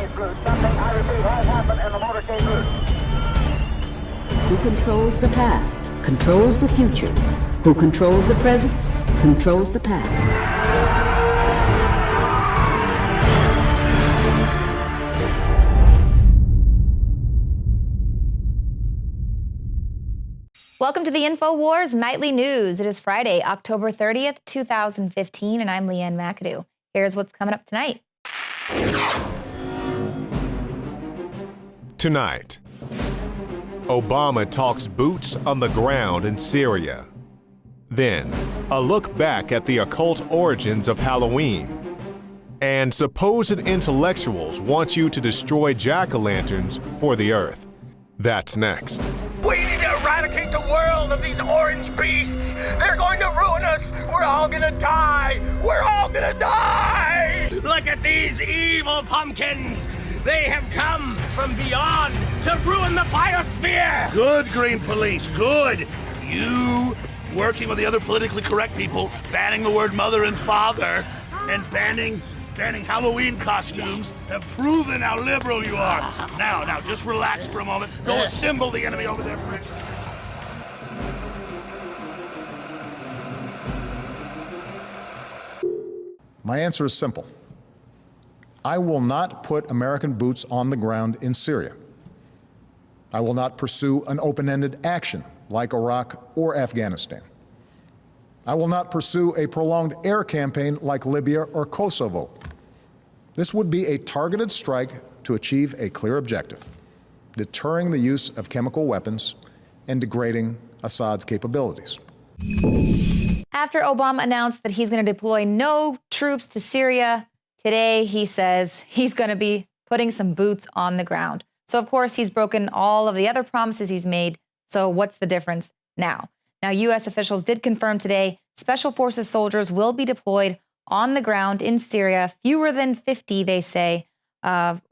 motorcade route. Something, I repeat, has happened in the motorcade route. Who controls the past, controls the future. Who controls the present, controls the past. Welcome to the Infowars Nightly News. It is Friday, October 30th, 2015, and I'm Leanne McAdoo. Here's what's coming up tonight. Tonight, Obama talks boots on the ground in Syria. Then, a look back at the occult origins of Halloween. And supposed intellectuals want you to destroy jack-o'-lanterns for the Earth. That's next. We need to eradicate the world of these orange beasts. They're going to ruin us. We're all gonna die. We're all gonna die. Look at these evil pumpkins. They have come from beyond to ruin the biosphere. Good, Green Police, good. You, working with the other politically correct people, banning the word mother and father, and banning Halloween costumes, have proven how liberal you are. Now, just relax for a moment. Go assemble the enemy over there for instance. My answer is simple. I will not put American boots on the ground in Syria. I will not pursue an open-ended action like Iraq or Afghanistan. I will not pursue a prolonged air campaign like Libya or Kosovo. This would be a targeted strike to achieve a clear objective: deterring the use of chemical weapons and degrading Assad's capabilities. After Obama announced that he's going to deploy no troops to Syria, today he says he's going to be putting some boots on the ground. So, of course, he's broken all of the other promises he's made. So what's the difference now? Now, U.S. officials did confirm today Special Forces soldiers will be deployed on the ground in Syria. Fewer than 50, they say,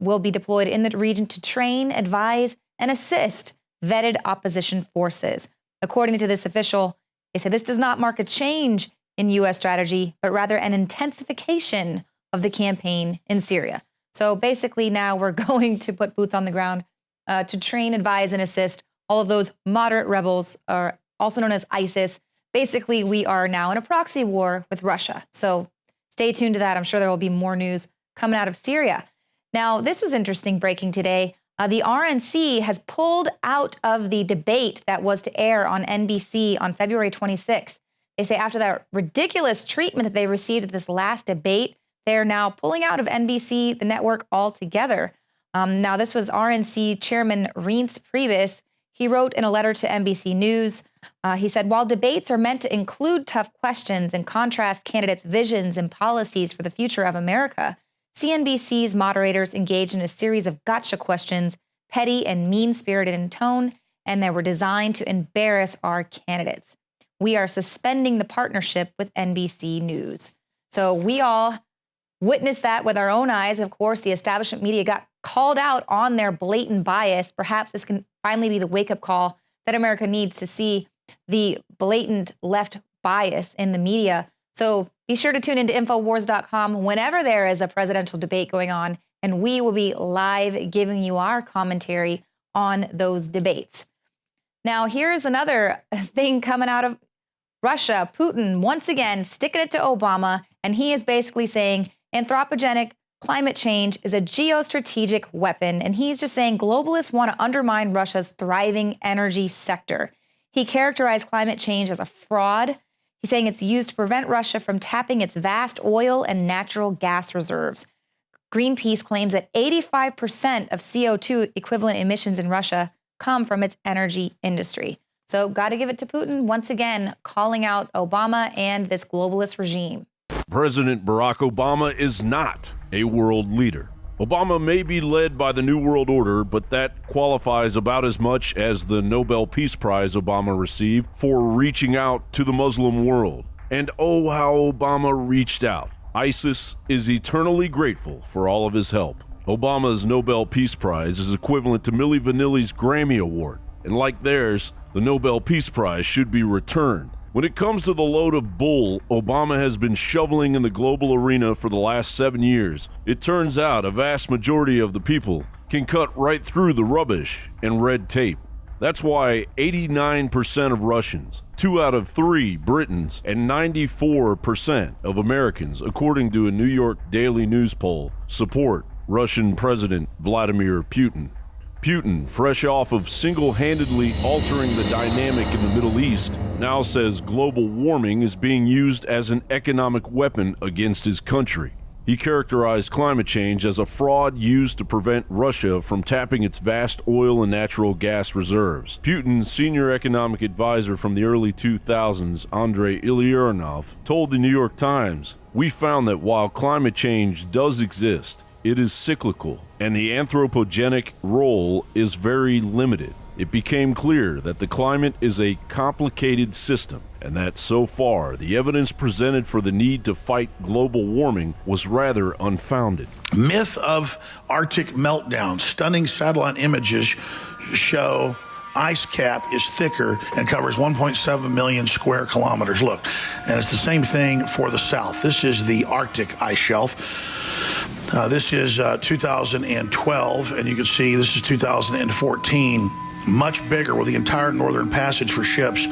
will be deployed in the region to train, advise, and assist vetted opposition forces. According to this official, they said this does not mark a change in U.S. strategy, but rather an intensification of the campaign in Syria. So basically now we're going to put boots on the ground to train, advise, and assist all of those moderate rebels, also known as ISIS. Basically, we are now in a proxy war with Russia. So stay tuned to that. I'm sure there will be more news coming out of Syria. Now, this was interesting breaking today. The RNC has pulled out of the debate that was to air on NBC on February 26th. They say after that ridiculous treatment that they received at this last debate, they're now pulling out of NBC, the network, altogether. Now, this was RNC Chairman Reince Priebus. He wrote in a letter to NBC News, he said, while debates are meant to include tough questions and contrast candidates' visions and policies for the future of America, CNBC's moderators engaged in a series of gotcha questions, petty and mean-spirited in tone, and they were designed to embarrass our candidates. We are suspending the partnership with NBC News. So we all witnessed that with our own eyes. Of course, the establishment media got called out on their blatant bias. Perhaps this can finally be the wake-up call that America needs to see the blatant left bias in the media. So be sure to tune into Infowars.com whenever there is a presidential debate going on, and we will be live giving you our commentary on those debates. Now, here's another thing coming out of Russia. Putin, once again, sticking it to Obama, and he is basically saying anthropogenic climate change is a geostrategic weapon, and he's just saying globalists want to undermine Russia's thriving energy sector. He characterized climate change as a fraud. He's saying it's used to prevent Russia from tapping its vast oil and natural gas reserves. Greenpeace claims that 85% of CO2 equivalent emissions in Russia come from its energy industry. So got to give it to Putin, once again, calling out Obama and this globalist regime. President Barack Obama is not a world leader. Obama may be led by the New World Order, but that qualifies about as much as the Nobel Peace Prize Obama received for reaching out to the Muslim world. And oh, how Obama reached out. ISIS is eternally grateful for all of his help. Obama's Nobel Peace Prize is equivalent to Milli Vanilli's Grammy Award, and like theirs, the Nobel Peace Prize should be returned When it comes to the load of bull Obama has been shoveling in the global arena for the last 7 years, it turns out a vast majority of the people can cut right through the rubbish and red tape. That's why 89% of Russians, 2 out of 3 Britons, and 94% of Americans, according to a New York Daily News poll, support Russian President Vladimir Putin. Putin, fresh off of single-handedly altering the dynamic in the Middle East, now says global warming is being used as an economic weapon against his country. He characterized climate change as a fraud used to prevent Russia from tapping its vast oil and natural gas reserves. Putin's senior economic advisor from the early 2000s, Andrei Ilyanov, told the New York Times, "We found that while climate change does exist, it is cyclical, and the anthropogenic role is very limited. It became clear that the climate is a complicated system, and that so far the evidence presented for the need to fight global warming was rather unfounded." Myth of Arctic meltdown. Stunning satellite images show ice cap is thicker and covers 1.7 million square kilometers. Look, and it's the same thing for the South. This is the Arctic ice shelf. This is 2012, and you can see this is 2014. Much bigger, with the entire northern passage for ships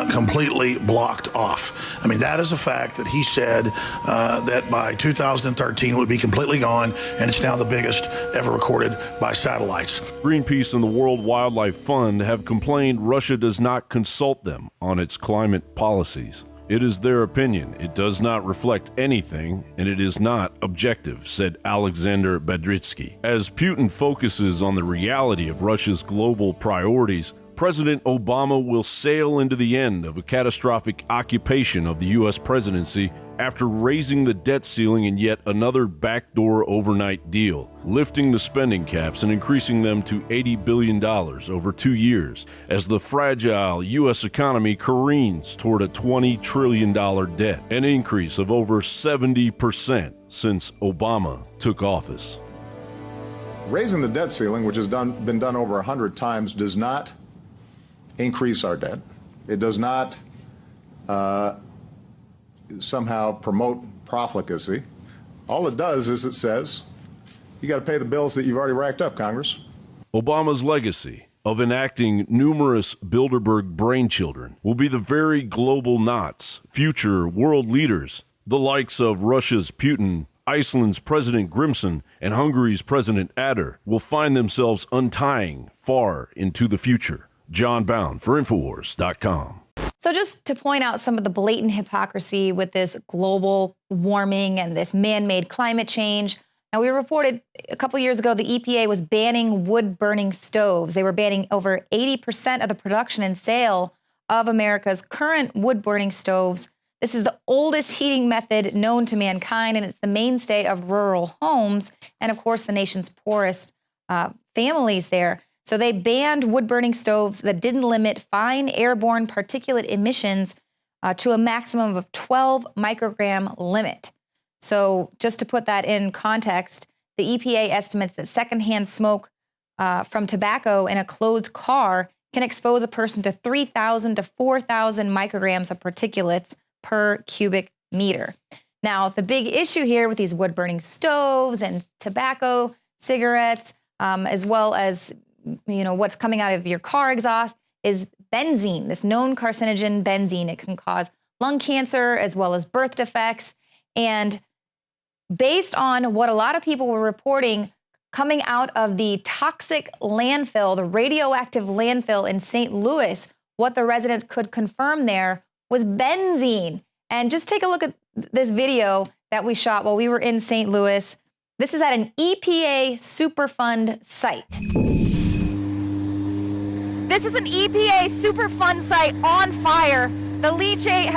completely blocked off. I mean, that is a fact that he said that by 2013 it would be completely gone, and it's now the biggest ever recorded by satellites. Greenpeace and the World Wildlife Fund have complained Russia does not consult them on its climate policies. It is their opinion. It does not reflect anything, and it is not objective, said Alexander Bedritsky. As Putin focuses on the reality of Russia's global priorities, President Obama will sail into the end of a catastrophic occupation of the U.S. presidency after raising the debt ceiling in yet another backdoor overnight deal, lifting the spending caps and increasing them to $80 billion over 2 years, as the fragile U.S. economy careens toward a $20 trillion debt, an increase of over 70% since Obama took office. Raising the debt ceiling, which has been done over 100 times, does not increase our debt. It does not somehow promote profligacy. All it does is it says, you got to pay the bills that you've already racked up, Congress. Obama's legacy of enacting numerous Bilderberg brainchildren will be the very global knots future world leaders, the likes of Russia's Putin, Iceland's President Grimson, and Hungary's President Adder, will find themselves untying far into the future. John Bound for Infowars.com. So just to point out some of the blatant hypocrisy with this global warming and this man-made climate change. Now, we reported a couple years ago the EPA was banning wood-burning stoves. They were banning over 80% of the production and sale of America's current wood-burning stoves. This is the oldest heating method known to mankind, and it's the mainstay of rural homes and, of course, the nation's poorest families there. So they banned wood-burning stoves that didn't limit fine airborne particulate emissions to a maximum of 12 microgram limit. So just to put that in context, the EPA estimates that secondhand smoke from tobacco in a closed car can expose a person to 3,000 to 4,000 micrograms of particulates per cubic meter. Now, the big issue here with these wood-burning stoves and tobacco, cigarettes, as well as what's coming out of your car exhaust is benzene, this known carcinogen benzene. It can cause lung cancer as well as birth defects. And based on what a lot of people were reporting coming out of the toxic landfill, the radioactive landfill in St. Louis, what the residents could confirm there was benzene. And just take a look at this video that we shot while we were in St. Louis. This is at an EPA Superfund site. This is an EPA Superfund site on fire. The leachate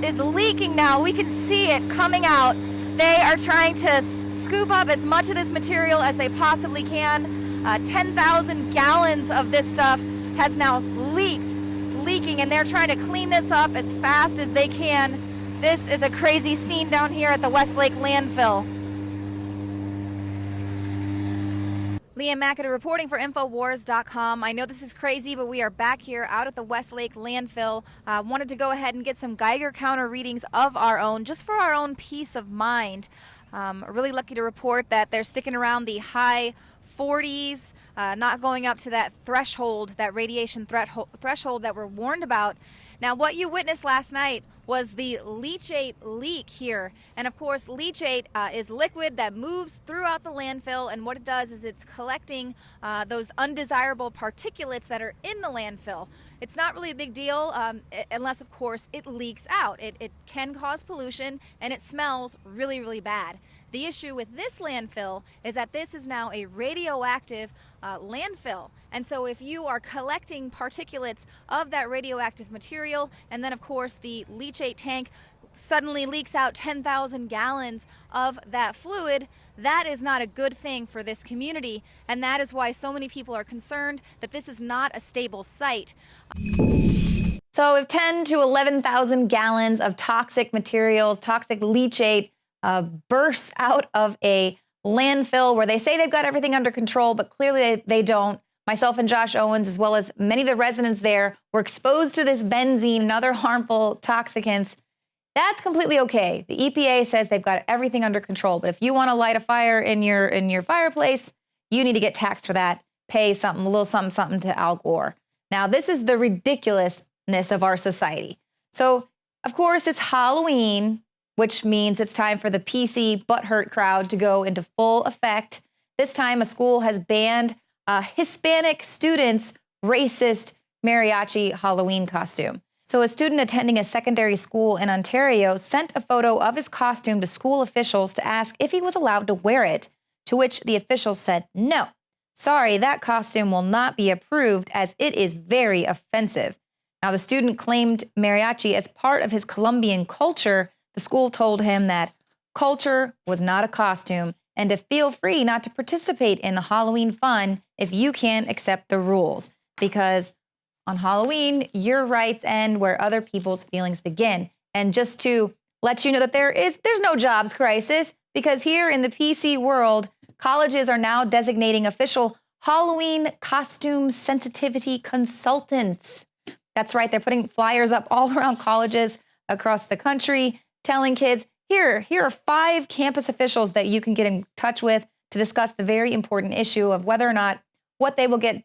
is leaking now. We can see it coming out. They are trying to scoop up as much of this material as they possibly can. 10,000 gallons of this stuff has now leaking, and they're trying to clean this up as fast as they can. This is a crazy scene down here at the Westlake landfill. Leah McAdoo reporting for Infowars.com. I know this is crazy, but we are back here out at the Westlake landfill. Wanted to go ahead and get some Geiger counter readings of our own, just for our own peace of mind. Really lucky to report that they're sticking around the high 40s, not going up to that threshold, that radiation threshold that we're warned about. Now, what you witnessed last night was the leachate leak here. And of course, leachate is liquid that moves throughout the landfill, and what it does is it's collecting those undesirable particulates that are in the landfill. It's not really a big deal unless, of course, it leaks out. It can cause pollution, and it smells really, really bad. The issue with this landfill is that this is now a radioactive landfill. And so if you are collecting particulates of that radioactive material, and then of course the leachate tank suddenly leaks out 10,000 gallons of that fluid, that is not a good thing for this community. And that is why so many people are concerned that this is not a stable site. So if 10 to 11,000 gallons of toxic materials, toxic leachate, bursts out of a landfill where they say they've got everything under control, but clearly they don't. Myself and Josh Owens, as well as many of the residents there, were exposed to this benzene and other harmful toxicants. That's completely okay. The EPA says they've got everything under control, but if you want to light a fire in your fireplace, you need to get taxed for that. Pay something, a little something to Al Gore. Now, this is the ridiculousness of our society. So, of course, it's Halloween, which means it's time for the PC butthurt crowd to go into full effect. This time, a school has banned Hispanic students' racist mariachi Halloween costume. So a student attending a secondary school in Ontario sent a photo of his costume to school officials to ask if he was allowed to wear it, to which the officials said, no, sorry, that costume will not be approved as it is very offensive. Now, the student claimed mariachi as part of his Colombian culture. The school told him that culture was not a costume and to feel free not to participate in the Halloween fun if you can't accept the rules. Because on Halloween, your rights end where other people's feelings begin. And just to let you know that there's no jobs crisis, because here in the PC world, colleges are now designating official Halloween costume sensitivity consultants. That's right, they're putting flyers up all around colleges across the country, telling kids, here are 5 campus officials that you can get in touch with to discuss the very important issue of whether or not what they will get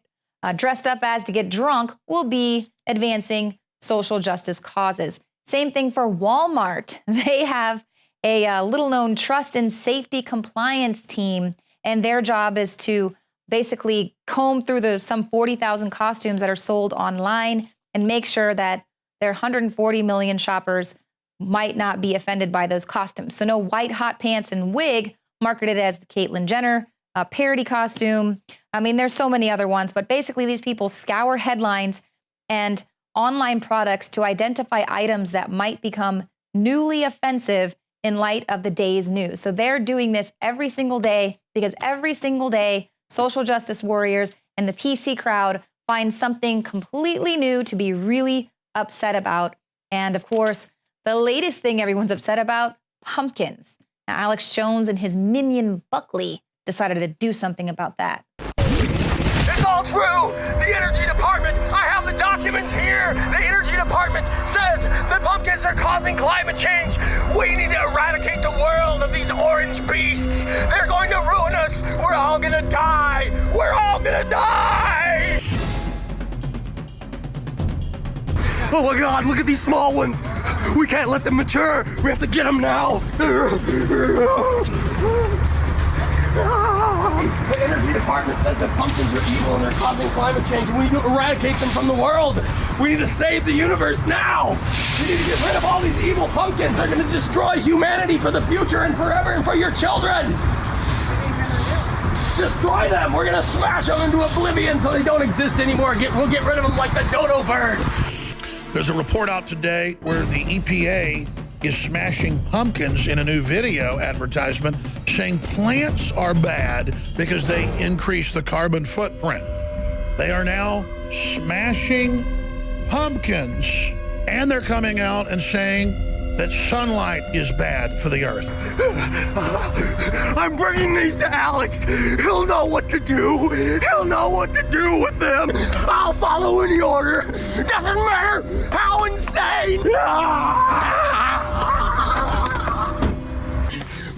dressed up as to get drunk will be advancing social justice causes. Same thing for Walmart. They have a little-known trust and safety compliance team, and their job is to basically comb through some 40,000 costumes that are sold online and make sure that their 140 million shoppers might not be offended by those costumes. So no white hot pants and wig marketed as the Caitlyn Jenner parody costume. I mean, there's so many other ones, but basically these people scour headlines and online products to identify items that might become newly offensive in light of the day's news. So they're doing this every single day because every single day, social justice warriors and the PC crowd find something completely new to be really upset about. And of course, the latest thing everyone's upset about, pumpkins. Now, Alex Jones and his minion Buckley decided to do something about that. It's all true! The Energy Department, I have the documents here! The Energy Department says that pumpkins are causing climate change! We need to eradicate the world of these orange beasts! They're going to ruin us! We're all gonna die! We're all gonna die! Oh my God, look at these small ones! We can't let them mature! We have to get them now! The Energy Department says that pumpkins are evil and they're causing climate change. We need to eradicate them from the world. We need to save the universe now. We need to get rid of all these evil pumpkins. They're going to destroy humanity for the future and forever and for your children. Destroy them. We're going to smash them into oblivion so they don't exist anymore. We'll get rid of them like the dodo bird. There's a report out today where the EPA is smashing pumpkins in a new video advertisement saying plants are bad because they increase the carbon footprint. They are now smashing pumpkins, and they're coming out and saying that sunlight is bad for the earth. I'm bringing these to Alex. He'll know what to do. He'll know what to do with them. I'll follow any order. Doesn't matter how insane.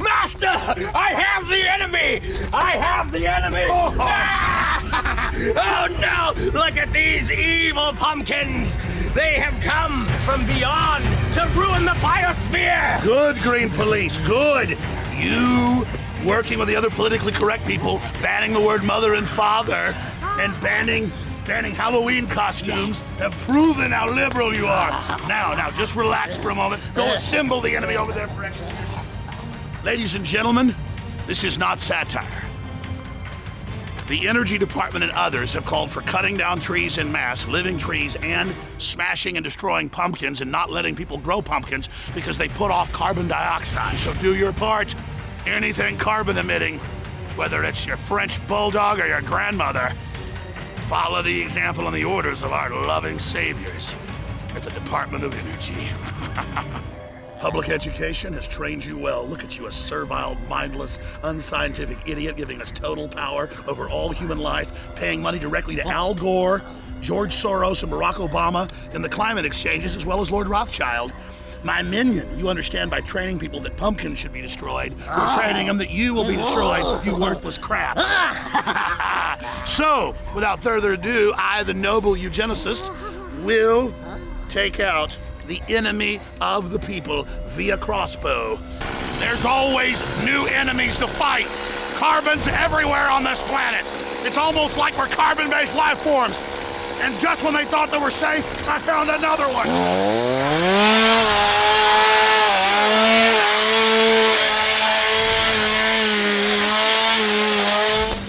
Master, I have the enemy. I have the enemy. Oh no, look at these evil pumpkins. They have come from beyond to ruin the biosphere. Good, Green Police, good. You, working with the other politically correct people, banning the word mother and father, and banning Halloween costumes, have proven how liberal you are. Now, just relax for a moment. Go assemble the enemy over there for execution. Ladies and gentlemen, this is not satire. The Energy Department and others have called for cutting down trees en masse, living trees, and smashing and destroying pumpkins and not letting people grow pumpkins because they put off carbon dioxide. So do your part. Anything carbon emitting, whether it's your French bulldog or your grandmother, follow the example and the orders of our loving saviors at the Department of Energy. Public education has trained you well. Look at you, a servile, mindless, unscientific idiot giving us total power over all human life, paying money directly to Al Gore, George Soros, and Barack Obama in the climate exchanges, as well as Lord Rothschild. My minion, you understand by training people that pumpkins should be destroyed, we're training them that you will be destroyed, you worthless crap. So, without further ado, I, the noble eugenicist, will take out the enemy of the people via crossbow. There's always new enemies to fight. Carbon's everywhere on this planet. It's almost like we're carbon-based life forms. And just when they thought they were safe, I found another one.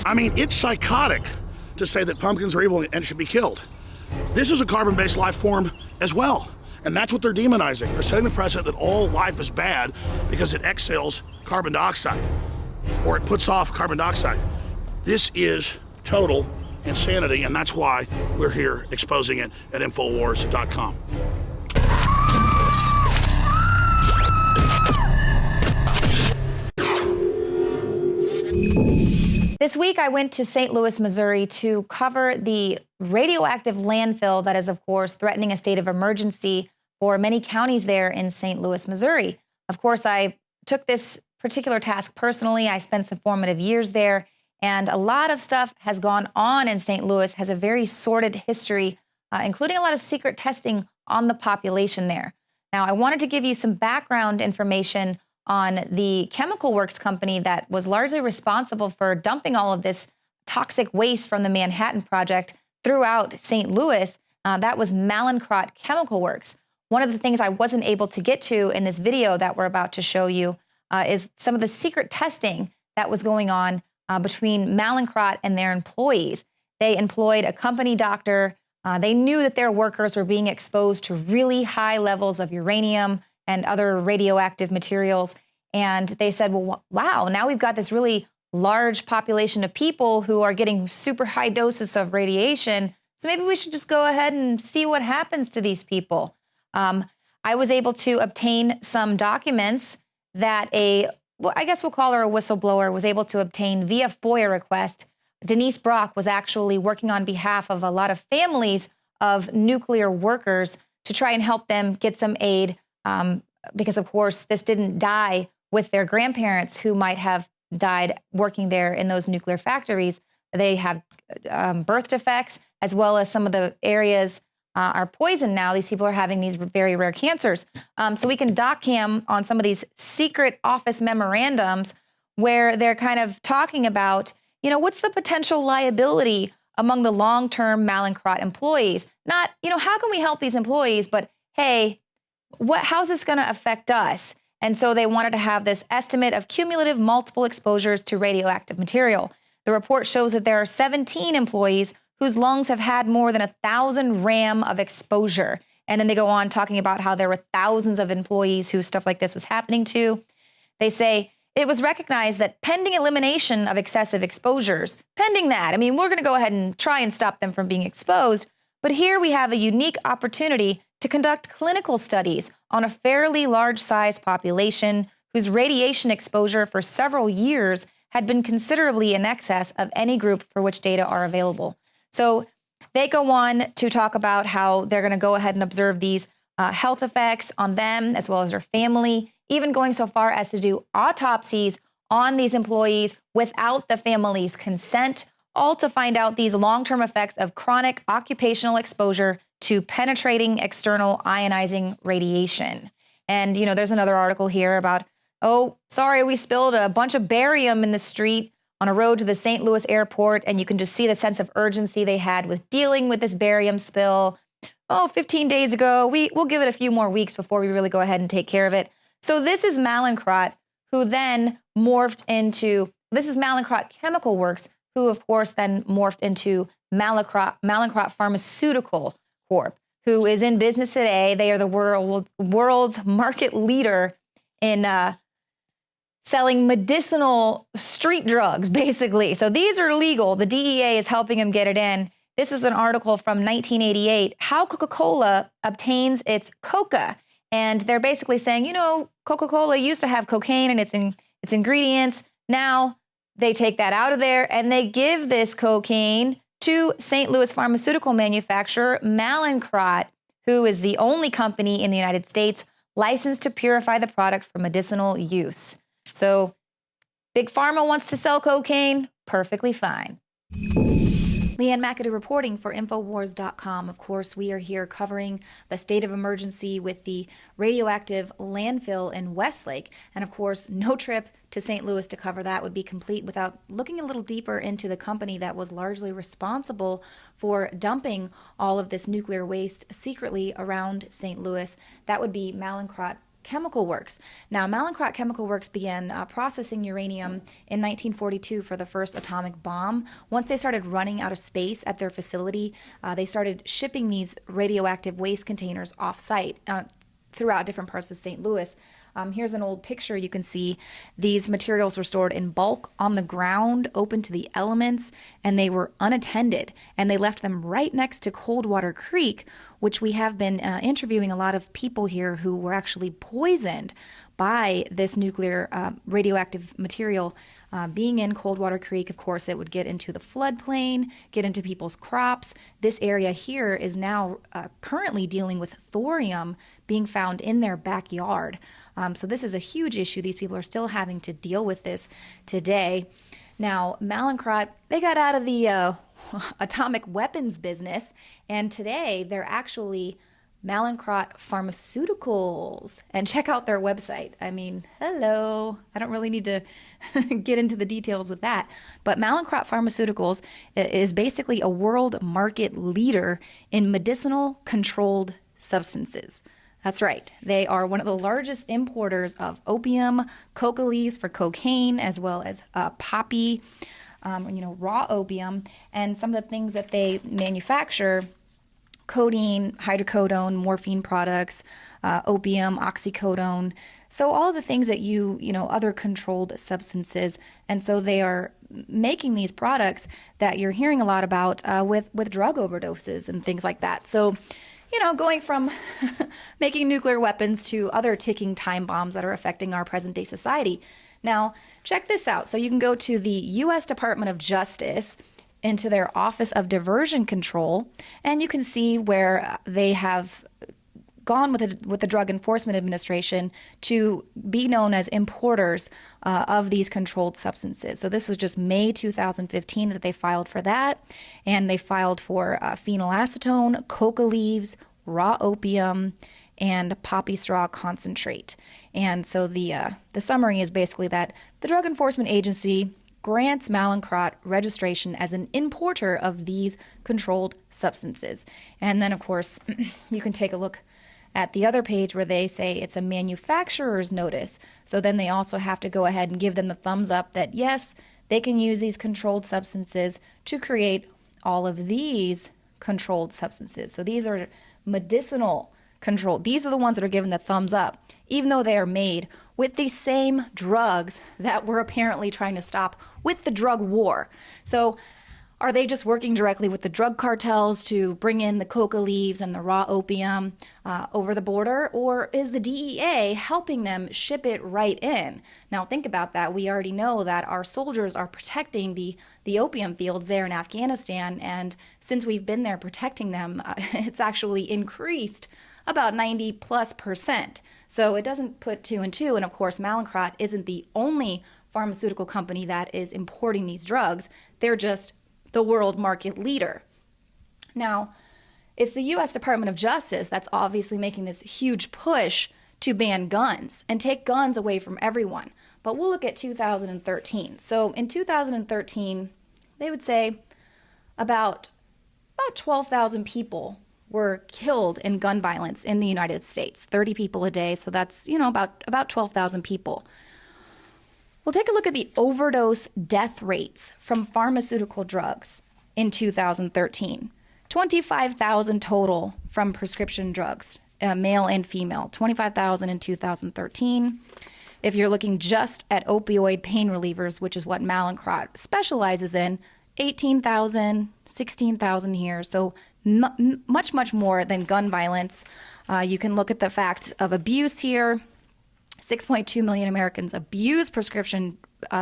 I mean, it's psychotic to say that pumpkins are evil and should be killed. This is a carbon-based life form as well. And that's what they're demonizing. They're setting the precedent that all life is bad because it exhales carbon dioxide, or it puts off carbon dioxide. This is total insanity, and that's why we're here exposing it at Infowars.com. This week, I went to St. Louis, Missouri to cover the radioactive landfill that is, of course, threatening a state of emergency for many counties there in St. Louis, Missouri. Of course, I took this particular task personally. I spent some formative years there, and a lot of stuff has gone on in St. Louis, has a very sordid history, including a lot of secret testing on the population there. Now, I wanted to give you some background information on the chemical works company that was largely responsible for dumping all of this toxic waste from the Manhattan Project throughout St. Louis. That was Mallinckrodt Chemical Works. One of the things I wasn't able to get to in this video that we're about to show you is some of the secret testing that was going on between Mallinckrodt and their employees. They employed a company doctor. They knew that their workers were being exposed to really high levels of uranium and other radioactive materials. And they said, well, wow, now we've got this really large population of people who are getting super high doses of radiation. So maybe we should just go ahead and see what happens to these people. I was able to obtain some documents that I guess we'll call her a whistleblower, was able to obtain via FOIA request. Denise Brock was actually working on behalf of a lot of families of nuclear workers to try and help them get some aid. Because, of course, this didn't die with their grandparents who might have died working there in those nuclear factories. They have birth defects, as well as some of the areas are poisoned now. These people are having these very rare cancers. So we can doc cam on some of these secret office memorandums where they're kind of talking about, what's the potential liability among the long-term Mallinckrodt employees? Not, how can we help these employees, but hey, how's this going to affect us? And so they wanted to have this estimate of cumulative multiple exposures to radioactive material. The report shows that there are 17 employees whose lungs have had more than 1,000 RAM of exposure. And then they go on talking about how there were thousands of employees who stuff like this was happening to. They say it was recognized that pending elimination of excessive exposures, pending that, we're going to go ahead and try and stop them from being exposed. But here we have a unique opportunity to conduct clinical studies on a fairly large-sized population whose radiation exposure for several years had been considerably in excess of any group for which data are available. So they go on to talk about how they're going to go ahead and observe these health effects on them as well as their family, even going so far as to do autopsies on these employees without the family's consent, all to find out these long-term effects of chronic occupational exposure to penetrating external ionizing radiation. And, you know, there's another article here about, oh, sorry, we spilled a bunch of barium in the street on a road to the St. Louis airport, and you can just see the sense of urgency they had with dealing with this barium spill. Oh, 15 days ago, we'll give it a few more weeks before we really go ahead and take care of it. So this is Mallinckrodt, who then morphed into, this is Mallinckrodt Chemical Works, who of course then morphed into Mallinckrodt Pharmaceutical Corp, who is in business today. They are the world's market leader in selling medicinal street drugs, basically. So these are legal. The DEA is helping them get it in. This is an article from 1988, How Coca-Cola Obtains Its Coca. And they're basically saying, you know, Coca-Cola used to have cocaine in its ingredients. Now they take that out of there and they give this cocaine to St. Louis pharmaceutical manufacturer Mallinckrodt, who is the only company in the United States licensed to purify the product for medicinal use. So Big Pharma wants to sell cocaine, perfectly fine. Leanne McAdoo reporting for Infowars.com. Of course, we are here covering the state of emergency with the radioactive landfill in Westlake. And of course, no trip to St. Louis to cover that would be complete without looking a little deeper into the company that was largely responsible for dumping all of this nuclear waste secretly around St. Louis. That would be Mallinckrodt Chemical Works. Now, Mallinckrodt Chemical Works began processing uranium in 1942 for the first atomic bomb. Once they started running out of space at their facility, they started shipping these radioactive waste containers off-site throughout different parts of St. Louis. Here's an old picture. You can see these materials were stored in bulk on the ground, open to the elements, and they were unattended. And they left them right next to Coldwater Creek, which we have been interviewing a lot of people here who were actually poisoned by this nuclear radioactive material being in Coldwater Creek. Of course, it would get into the floodplain, get into people's crops. This area here is now currently dealing with thorium being found in their backyard. So this is a huge issue. These people are still having to deal with this today. Now, Mallinckrodt, they got out of the atomic weapons business, and today they're actually Mallinckrodt Pharmaceuticals. And check out their website. I mean, hello. I don't really need to get into the details with that. But Mallinckrodt Pharmaceuticals is basically a world market leader in medicinal controlled substances. That's right. They are one of the largest importers of opium, coca leaves for cocaine, as well as poppy, raw opium, and some of the things that they manufacture: codeine, hydrocodone, morphine products, opium, oxycodone. So all of the things that other controlled substances. And so they are making these products that you're hearing a lot about with drug overdoses and things like that. So, going from making nuclear weapons to other ticking time bombs that are affecting our present day society. Now, check this out. So you can go to the U.S. Department of Justice into their Office of Diversion Control, and you can see where they have gone with the Drug Enforcement Administration to be known as importers of these controlled substances. So this was just May 2015 that they filed for that, and they filed for phenylacetone, coca leaves, raw opium, and poppy straw concentrate. And so the summary is basically that the Drug Enforcement Agency grants Mallinckrodt registration as an importer of these controlled substances. And then, of course, you can take a look at the other page where they say it's a manufacturer's notice. So then they also have to go ahead and give them the thumbs up that, yes, they can use these controlled substances to create all of these controlled substances. So these are medicinal controlled. These are the ones that are given the thumbs up, even though they are made with the same drugs that we're apparently trying to stop with the drug war. So Are they just working directly with the drug cartels to bring in the coca leaves and the raw opium over the border? Or is the DEA helping them ship it right in? Now, think about that. We already know that our soldiers are protecting the opium fields there in Afghanistan. And since we've been there protecting them, it's actually increased about 90+%. So it doesn't put two and two. And of course, Mallinckrodt isn't the only pharmaceutical company that is importing these drugs. They're just the world market leader. Now, it's the U.S. Department of Justice that's obviously making this huge push to ban guns and take guns away from everyone. But we'll look at 2013. So in 2013, they would say about 12,000 people were killed in gun violence in the United States. 30 people a day, so that's, about 12,000 people. We'll take a look at the overdose death rates from pharmaceutical drugs in 2013. 25,000 total from prescription drugs, male and female. 25,000 in 2013. If you're looking just at opioid pain relievers, which is what Mallinckrodt specializes in, 18,000, 16,000 here. So much, much more than gun violence. You can look at the fact of abuse here. 6.2 million Americans abuse prescription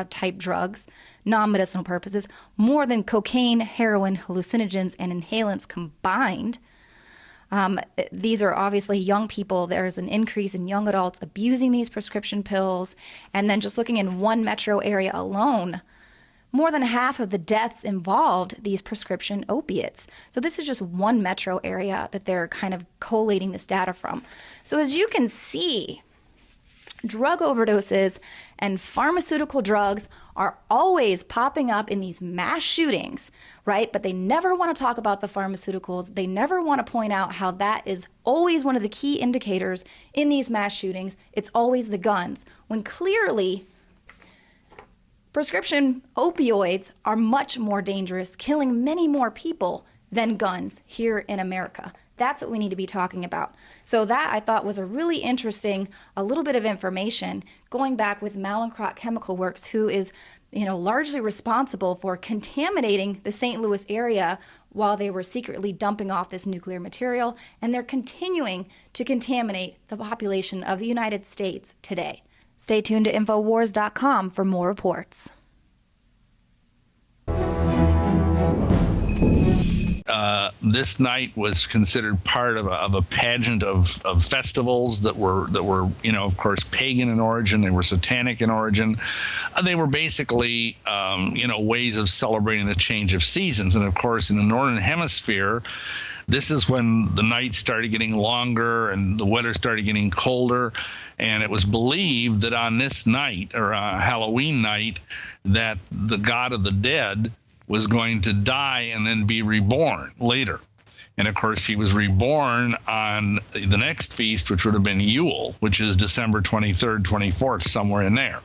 type drugs, non-medicinal purposes, more than cocaine, heroin, hallucinogens, and inhalants combined. These are obviously young people. There's an increase in young adults abusing these prescription pills. And then just looking in one metro area alone, more than half of the deaths involved these prescription opiates. So this is just one metro area that they're kind of collating this data from. So as you can see, drug overdoses and pharmaceutical drugs are always popping up in these mass shootings, right? But they never want to talk about the pharmaceuticals. They never want to point out how that is always one of the key indicators in these mass shootings. It's always the guns, when clearly prescription opioids are much more dangerous, killing many more people than guns here in America. That's what we need to be talking about. So that I thought was a really interesting, a little bit of information going back with Mallinckrodt Chemical Works, who is, largely responsible for contaminating the St. Louis area while they were secretly dumping off this nuclear material. And they're continuing to contaminate the population of the United States today. Stay tuned to Infowars.com for more reports. This night was considered part of a pageant of festivals that were of course pagan in origin. They were satanic in origin. They were basically ways of celebrating the change of seasons. And of course, in the northern hemisphere, this is when the nights started getting longer and the weather started getting colder. And it was believed that on this night, or Halloween night, that the god of the dead was going to die and then be reborn later. And of course, he was reborn on the next feast, which would have been Yule, which is December 23rd, 24th, somewhere in there.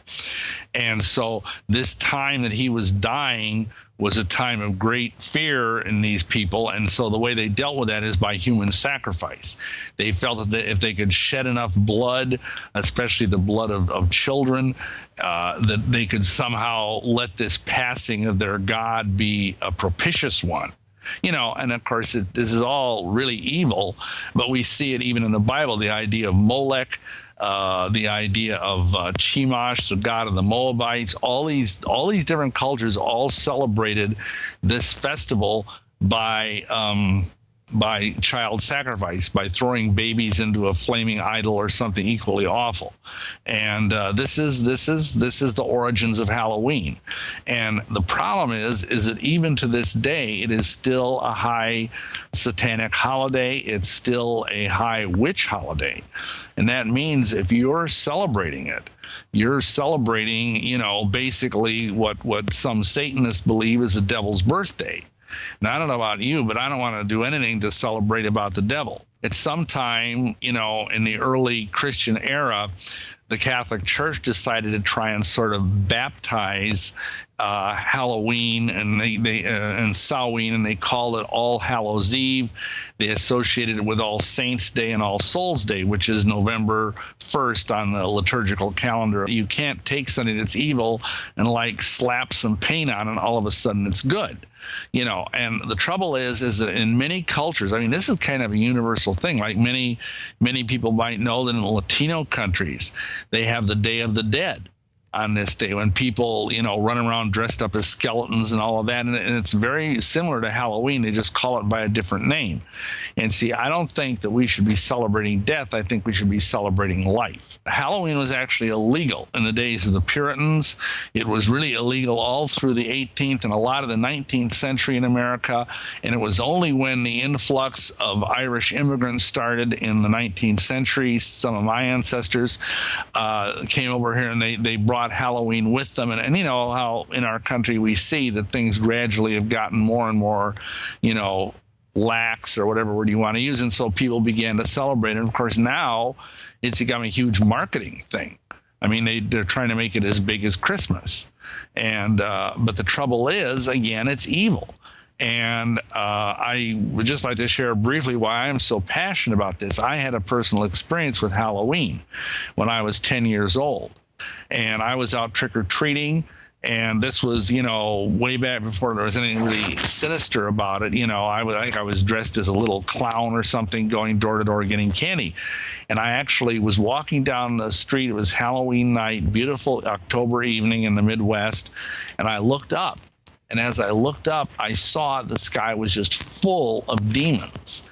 And so this time that he was dying was a time of great fear in these people. And so the way they dealt with that is by human sacrifice. They felt that if they could shed enough blood, especially the blood of children, that they could somehow let this passing of their God be a propitious one. And of course, this is all really evil, but we see it even in the Bible, the idea of Molech, the idea of Chemosh, the god of the Moabites. All these different cultures all celebrated this festival by child sacrifice, by throwing babies into a flaming idol or something equally awful. And this is the origins of Halloween. And the problem is that even to this day, it is still a high satanic holiday. It's still a high witch holiday. And that means if you're celebrating it, you're celebrating, basically what some Satanists believe is the devil's birthday. Now, I don't know about you, but I don't want to do anything to celebrate about the devil. At some time, in the early Christian era, the Catholic Church decided to try and sort of baptize Halloween and Samhain, and they call it All Hallows Eve. They associated it with All Saints Day and All Souls Day, which is November 1st on the liturgical calendar. You can't take something that's evil and like slap some paint on it and all of a sudden it's good. You know, and the trouble is that in many cultures, I mean, this is kind of a universal thing. Like many people might know that in Latino countries, they have the Day of the Dead on this day when people, you know, run around dressed up as skeletons and all of that. And it's very similar to Halloween. They just call it by a different name. And see, I don't think that we should be celebrating death. I think we should be celebrating life. Halloween was actually illegal in the days of the Puritans. It was really illegal all through the 18th and a lot of the 19th century in America. And it was only when the influx of Irish immigrants started in the 19th century, some of my ancestors came over here and they brought Halloween with them. And you know how in our country we see that things gradually have gotten more and more, you know, lax or whatever word you want to use. And so people began to celebrate. And of course, now it's become a huge marketing thing. I mean, they're trying to make it as big as Christmas. And but the trouble is, again, it's evil. And I would just like to share briefly why I'm so passionate about this. I had a personal experience with Halloween when I was 10 years old. And I was out trick-or-treating, and this was, you know, way back before there was anything really sinister about it. You know, I think I was dressed as a little clown or something, going door to door getting candy. And I actually was walking down the street. It was Halloween night, beautiful October evening in the Midwest, and I looked up. And as I looked up, I saw the sky was just full of demons.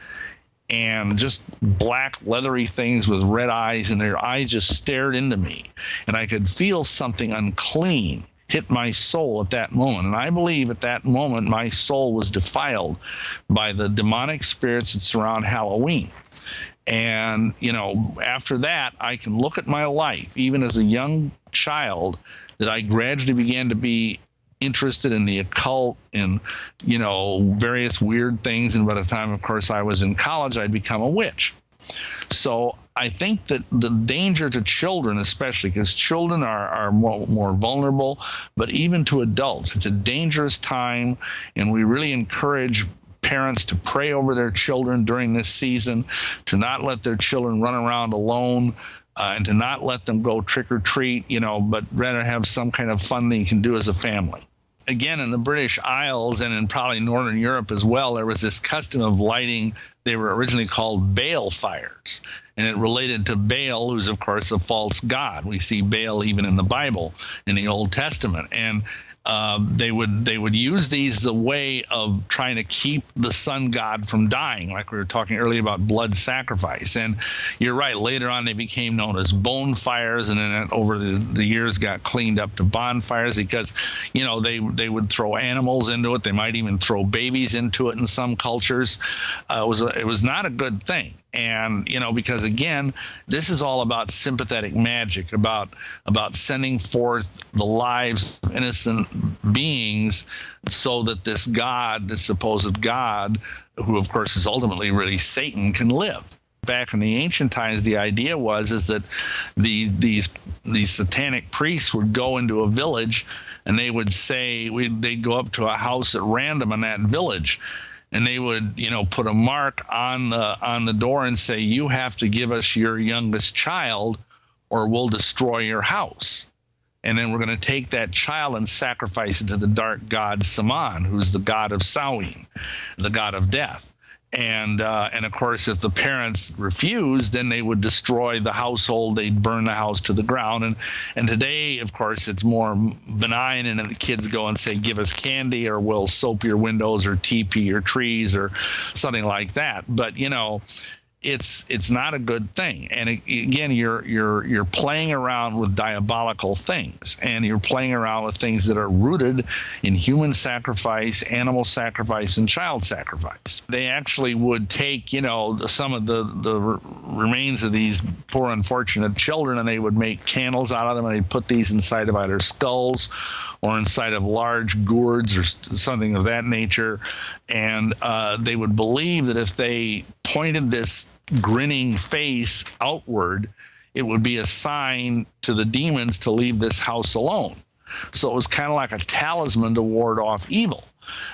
And just black, leathery things with red eyes, and their eyes just stared into me. And I could feel something unclean hit my soul at that moment. And I believe at that moment, my soul was defiled by the demonic spirits that surround Halloween. And, you know, after that, I can look at my life, even as a young child, that I gradually began to be interested in the occult and, you know, various weird things. And by the time, of course, I was in college, I'd become a witch. So I think that the danger to children, especially because children are more vulnerable, but even to adults, it's a dangerous time. And we really encourage parents to pray over their children during this season, to not let their children run around alone, and to not let them go trick or treat, you know, but rather have some kind of fun that you can do as a family. Again, in the British Isles and in probably Northern Europe as well, there was this custom of lighting, they were originally called Baal fires. And it related to Baal, who's, of course, a false god. We see Baal even in the Bible, in the Old Testament. And they would use these as a way of trying to keep the sun god from dying, like we were talking earlier about blood sacrifice. And you're right, later on they became known as bonfires, and then over the years got cleaned up to bonfires because, you know, they would throw animals into it. They might even throw babies into it in some cultures. It was not a good thing. And, you know, because again, this is all about sympathetic magic, about sending forth the lives of innocent beings so that this God, this supposed God, who of course is ultimately really Satan, can live. Back in the ancient times, the idea is that these satanic priests would go into a village and they would say, they'd go up to a house at random in that village, and they would, you know, put a mark on the door and say, you have to give us your youngest child or we'll destroy your house. And then we're going to take that child and sacrifice it to the dark god Saman, who's the god of Samhain, the god of death. And of course, if the parents refused, then they would destroy the household. They'd burn the house to the ground. And today, of course, it's more benign, and the kids go and say, give us candy, or we'll soap your windows, or TP your trees, or something like that. But, you know, it's not a good thing. And again, you're playing around with diabolical things, and you're playing around with things that are rooted in human sacrifice, animal sacrifice, and child sacrifice. They actually would take, you know, some of the remains of these poor unfortunate children, and they would make candles out of them, and they'd put these inside of either skulls or inside of large gourds or something of that nature. And they would believe that if they pointed this grinning face outward, it would be a sign to the demons to leave this house alone. So it was kind of like a talisman to ward off evil.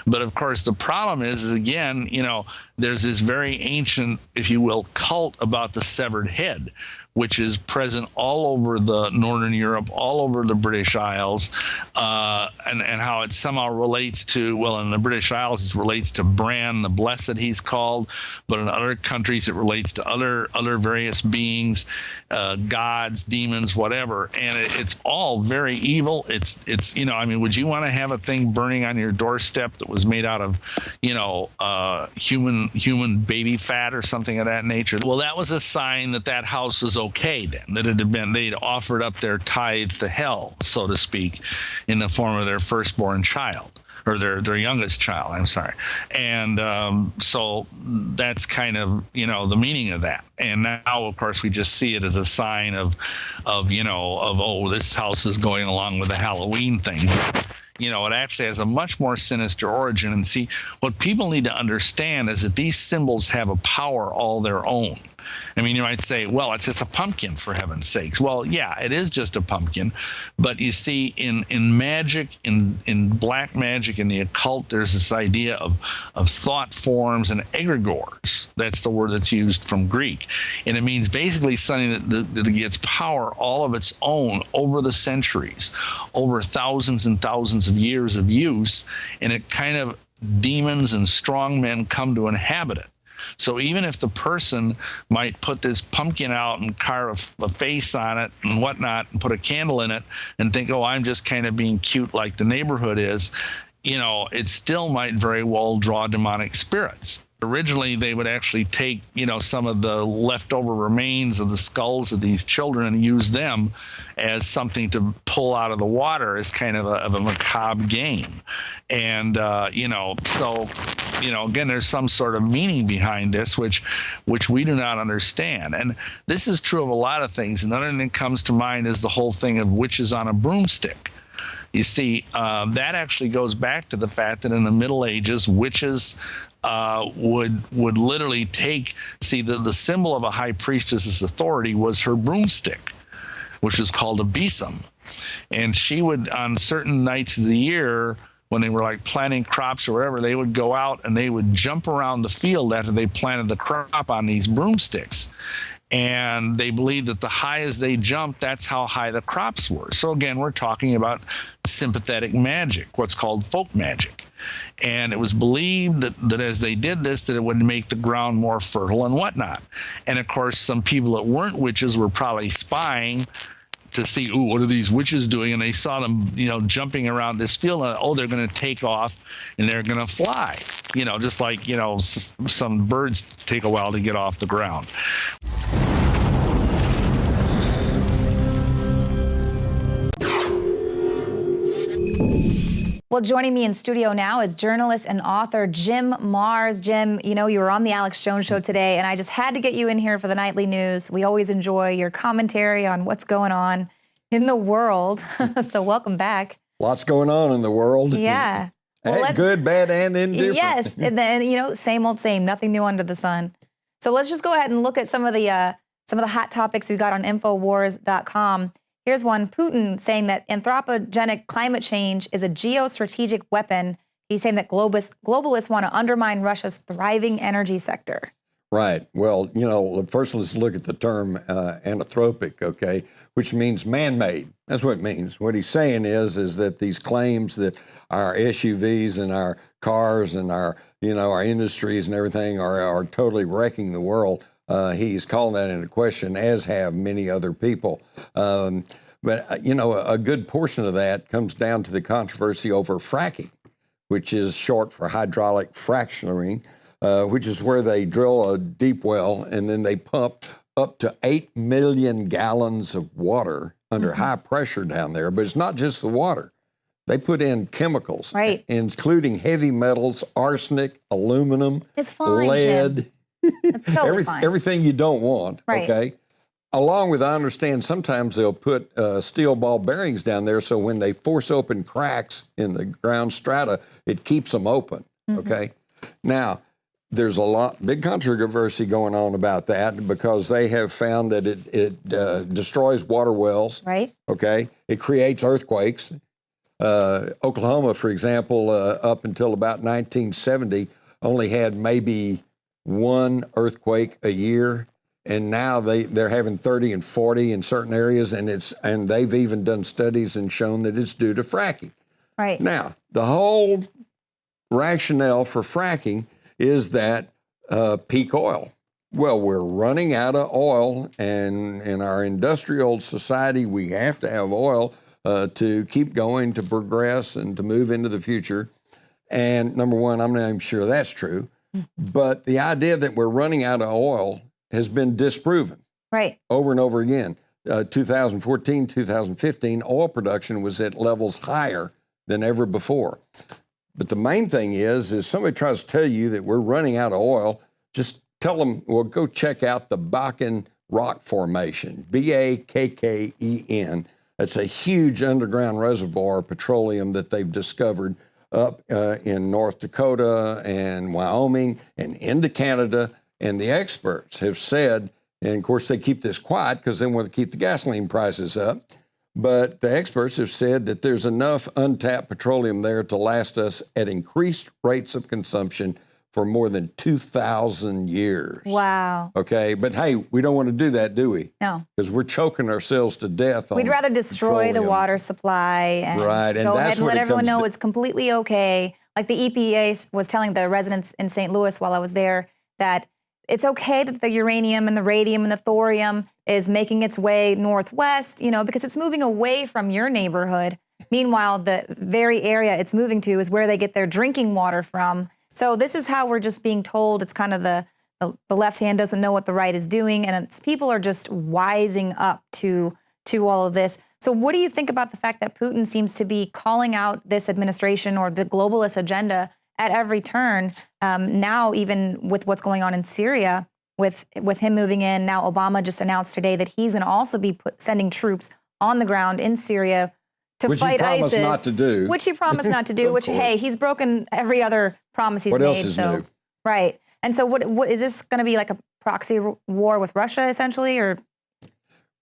But of course, the problem is again, there's this very ancient, if you will, cult about the severed head, which is present all over the Northern Europe, all over the British Isles, and how it somehow relates to, well, in the British Isles, it relates to Bran the Blessed, he's called, but in other countries, it relates to other various beings, gods, demons, whatever, and it's all very evil. It's would you want to have a thing burning on your doorstep that was made out of, human baby fat or something of that nature? Well, that was a sign that house was okay then, that it had been, they'd offered up their tithe to hell, so to speak, in the form of their firstborn child, or their youngest child, I'm sorry. And so that's kind of, the meaning of that. And now, of course, we just see it as a sign of this house is going along with the Halloween thing. It actually has a much more sinister origin. And see, what people need to understand is that these symbols have a power all their own. I mean, you might say, well, it's just a pumpkin, for heaven's sakes. Well, yeah, it is just a pumpkin. But you see, in magic, in black magic, in the occult, there's this idea of thought forms and egregores. That's the word that's used from Greek. And it means basically something that gets power all of its own over the centuries, over thousands and thousands of years of use. And it kind of, demons and strong men come to inhabit it. So even if the person might put this pumpkin out and carve a face on it and whatnot and put a candle in it and think, oh, I'm just kind of being cute like the neighborhood is, it still might very well draw demonic spirits. Originally, they would actually take, some of the leftover remains of the skulls of these children and use them as something to pull out of the water as kind of a macabre game. And, again, there's some sort of meaning behind this, which we do not understand. And this is true of a lot of things. Another thing that comes to mind is the whole thing of witches on a broomstick. You see, that actually goes back to the fact that in the Middle Ages, witches would literally take, the symbol of a high priestess's authority was her broomstick, which is called a besom. And she would, on certain nights of the year, when they were like planting crops or whatever, they would go out and they would jump around the field after they planted the crop on these broomsticks. And they believed that the higher they jumped, that's how high the crops were. So again, we're talking about sympathetic magic, what's called folk magic. And it was believed that as they did this, that it would make the ground more fertile and whatnot. And of course, some people that weren't witches were probably spying to see, ooh, what are these witches doing? And they saw them, jumping around this field. And, they're going to take off and they're going to fly. Just like, some birds take a while to get off the ground. Well, joining me in studio now is journalist and author Jim Marrs. Jim, you were on the Alex Jones Show today, and I just had to get you in here for the nightly news. We always enjoy your commentary on what's going on in the world. So welcome back. Lots going on in the world. Yeah. Well, good, bad, and indifferent. Yes, and then, same old same, nothing new under the sun. So let's just go ahead and look at some of the hot topics we got on Infowars.com. Here's one, Putin saying that anthropogenic climate change is a geostrategic weapon. He's saying that globalists want to undermine Russia's thriving energy sector. Right. Well, first let's look at the term anthropic, okay, which means man-made. That's what it means. What he's saying is that these claims that our SUVs and our cars and our industries and everything are totally wrecking the world. He's calling that into question, as have many other people. But a good portion of that comes down to the controversy over fracking, which is short for hydraulic fracturing, which is where they drill a deep well and then they pump up to 8 million gallons of water under high pressure down there. But it's not just the water. They put in chemicals, right, including heavy metals, arsenic, aluminum, it's fine, lead. Jim. It's totally fine. Everything you don't want, right. Okay? Along with, I understand, sometimes they'll put steel ball bearings down there so when they force open cracks in the ground strata, it keeps them open, okay? Now, there's big controversy going on about that because they have found that it destroys water wells, right? Okay? It creates earthquakes. Oklahoma, for example, up until about 1970, only had maybe one earthquake a year, and now they're having 30 and 40 in certain areas, and they've even done studies and shown that it's due to fracking. Right. Now, the whole rationale for fracking is that peak oil. Well, we're running out of oil, and in our industrial society, we have to have oil to keep going, to progress, and to move into the future. And number one, I'm not even sure that's true. But the idea that we're running out of oil has been disproven. Right. Over and over again. 2014, 2015, oil production was at levels higher than ever before. But the main thing is somebody tries to tell you that we're running out of oil, just tell them, well, go check out the Bakken Rock Formation, Bakken. It's a huge underground reservoir of petroleum that they've discovered up in North Dakota and Wyoming and into Canada. And the experts have said, and of course they keep this quiet because they want to keep the gasoline prices up, but the experts have said that there's enough untapped petroleum there to last us at increased rates of consumption for more than 2,000 years. Wow. Okay, but hey, we don't want to do that, do we? No. Because we're choking ourselves to death on We'd rather destroy petroleum. the water supply and Right, and go that's ahead and what let it everyone comes know to. it's completely okay. Like the EPA was telling the residents in St. Louis while I was there that it's okay that the uranium and the radium and the thorium is making its way northwest, because it's moving away from your neighborhood. Meanwhile, the very area it's moving to is where they get their drinking water from. So this is how we're just being told. It's kind of the left hand doesn't know what the right is doing, and people are just wising up to all of this. So what do you think about the fact that Putin seems to be calling out this administration or the globalist agenda at every turn? Now, even with what's going on in Syria, with him moving in, now Obama just announced today that he's going to also be sending troops on the ground in Syria to fight ISIS. Which he promised not to do. Which he promised not to do, which, hey, he's broken every other promise he's made. What else is new? Right. And so what is this going to be, like a proxy war with Russia, essentially, or?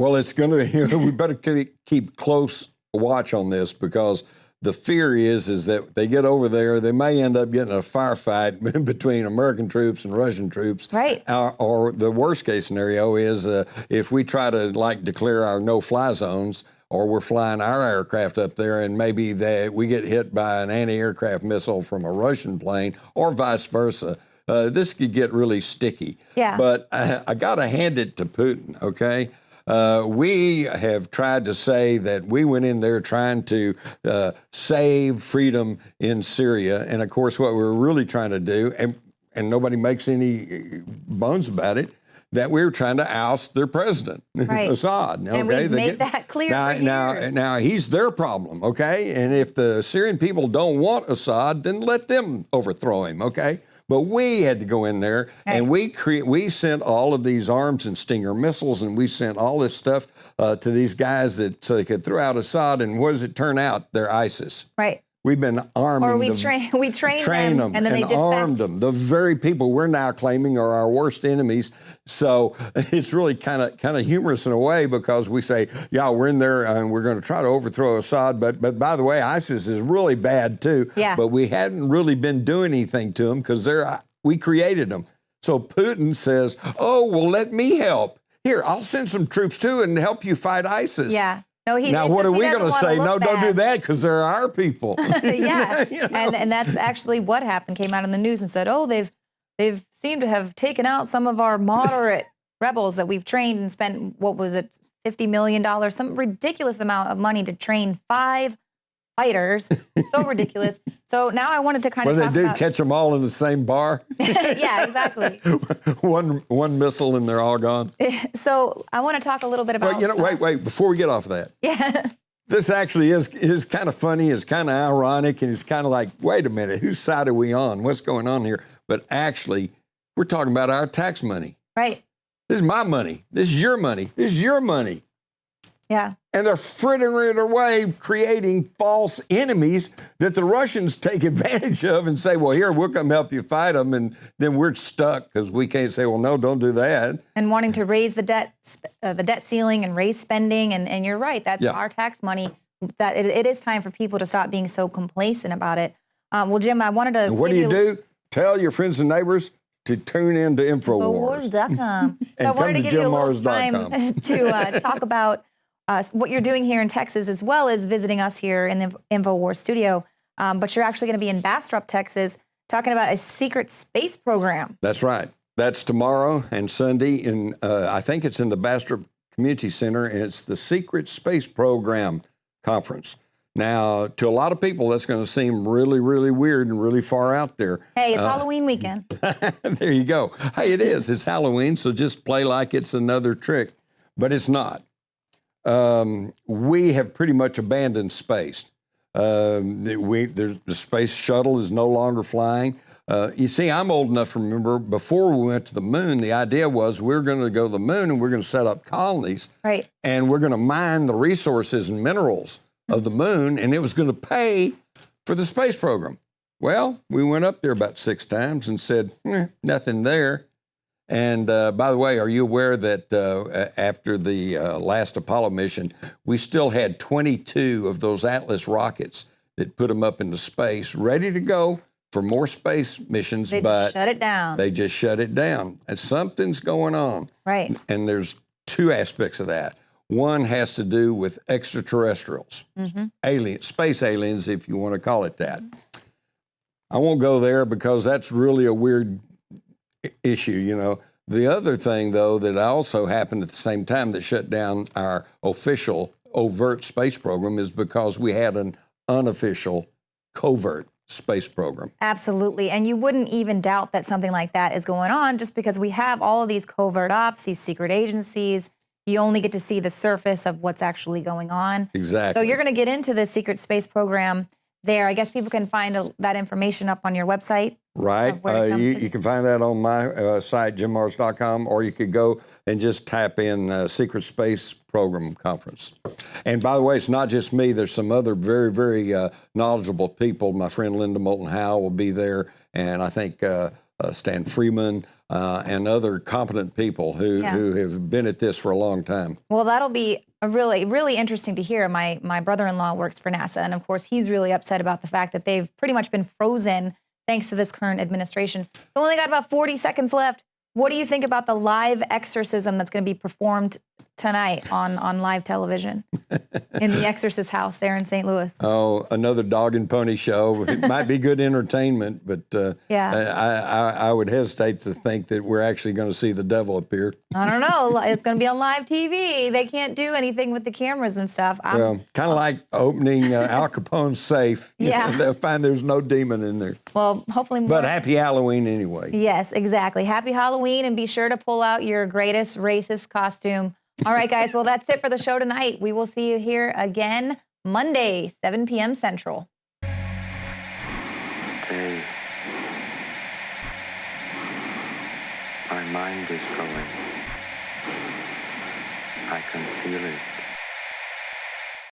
Well, it's going to, we better keep close watch on this, because the fear is that they get over there, they may end up getting a firefight between American troops and Russian troops. Right. Or the worst case scenario is if we try to declare our no-fly zones, or we're flying our aircraft up there and maybe we get hit by an anti-aircraft missile from a Russian plane, or vice versa. This could get really sticky. Yeah. But I got to hand it to Putin, okay? We have tried to say that we went in there trying to save freedom in Syria. And of course, what we're really trying to do, and nobody makes any bones about it, that we were trying to oust their president, right. Assad. Okay? And we've made that clear for years. Now, he's their problem, okay? And if the Syrian people don't want Assad, then let them overthrow him, okay? But we had to go in there, and we sent all of these arms and Stinger missiles, and we sent all this stuff to these guys so they could throw out Assad. And what does it turn out? They're ISIS. Right. We've been arming them. Or we train them, and then they armed them. The very people we're now claiming are our worst enemies. So it's really kind of humorous in a way, because we say, yeah, we're in there and we're going to try to overthrow Assad. But by the way, ISIS is really bad too. Yeah. But we hadn't really been doing anything to them because we created them. So Putin says, oh, well, let me help. Here, I'll send some troops too and help you fight ISIS. Yeah. No, now, what are we going to say? No, don't do that, because they're our people. Yeah, You know? and that's actually what happened. Came out in the news and said, oh, they've seemed to have taken out some of our moderate rebels that we've trained and spent, what was it, $50 million, some ridiculous amount of money to train 5 fighters. So ridiculous. So now I wanted to kind of talk about... Well, they do catch them all in the same bar. Yeah, exactly. one missile and they're all gone. So I want to talk a little bit about... Well, wait, before we get off of that. Yeah. This actually is kind of funny, it's kind of ironic, and it's kind of like, wait a minute, whose side are we on? What's going on here? But actually, we're talking about our tax money. Right. This is my money. This is your money. This is your money. Yeah. And they're frittering it away, creating false enemies that the Russians take advantage of and say, well, here, we'll come help you fight them. And then we're stuck because we can't say, well, no, don't do that. And wanting to raise the debt ceiling and raise spending. And you're right, that's our tax money that it is time for people to stop being so complacent about it. Well, Jim, I wanted to. And what do you do? Tell your friends and neighbors to tune in to Infowars. Infowars.com. So And I wanted to come to give you a little jimmars.com. time to talk about what you're doing here in Texas, as well as visiting us here in the Infowars studio. But you're actually going to be in Bastrop, Texas, talking about a secret space program. That's right. That's tomorrow and Sunday in, I think it's in the Bastrop Community Center, and it's the Secret Space Program Conference. Now, to a lot of people, that's going to seem really, really weird and really far out there. Hey, it's Halloween weekend. There you go. Hey, it is. It's Halloween, so just play like it's another trick. But it's not. We have pretty much abandoned space. The space shuttle is no longer flying. You see, I'm old enough to remember before we went to the moon, the idea was we're going to go to the moon and we're going to set up colonies. Right. And we're going to mine the resources and minerals of the moon, and it was going to pay for the space program. Well, we went up there about 6 times and said, nothing there. And by the way, are you aware that after the last Apollo mission, we still had 22 of those Atlas rockets that put them up into space, ready to go for more space missions, but shut it down. They just shut it down. And something's going on. Right. And there's 2 aspects of that. One has to do with extraterrestrials, space aliens, if you want to call it that. I won't go there because that's really a weird issue, you know. The other thing, though, that also happened at the same time that shut down our official overt space program is because we had an unofficial covert space program. Absolutely. And you wouldn't even doubt that something like that is going on just because we have all of these covert ops, these secret agencies. You only get to see the surface of what's actually going on. Exactly. So you're going to get into the secret space program there. I guess people can find that information up on your website. Right. You can find that on my site, jimmars.com, or you could go and just tap in Secret Space Program Conference. And by the way, it's not just me. There's some other very, very knowledgeable people. My friend Linda Moulton Howe will be there, and I think Stan Freeman and other competent people who have been at this for a long time. Well, that'll be really, really interesting to hear. My brother-in-law works for NASA, and of course, he's really upset about the fact that they've pretty much been frozen thanks to this current administration. We've only got about 40 seconds left. What do you think about the live exorcism that's going to be performed tonight on live television in the Exorcist house there in St. Louis? Oh, another dog and pony show. It might be good entertainment, but I would hesitate to think that we're actually going to see the devil appear. I don't know. It's going to be on live TV. They can't do anything with the cameras and stuff. Well, kind of like opening Al Capone's safe. Yeah. They'll find there's no demon in there. Well, hopefully more. But happy Halloween anyway. Yes, exactly. Happy Halloween, and be sure to pull out your greatest racist costume. All right, guys. Well, that's it for the show tonight. We will see you here again Monday, 7 p.m. Central. Hey, my mind is going. I can feel it.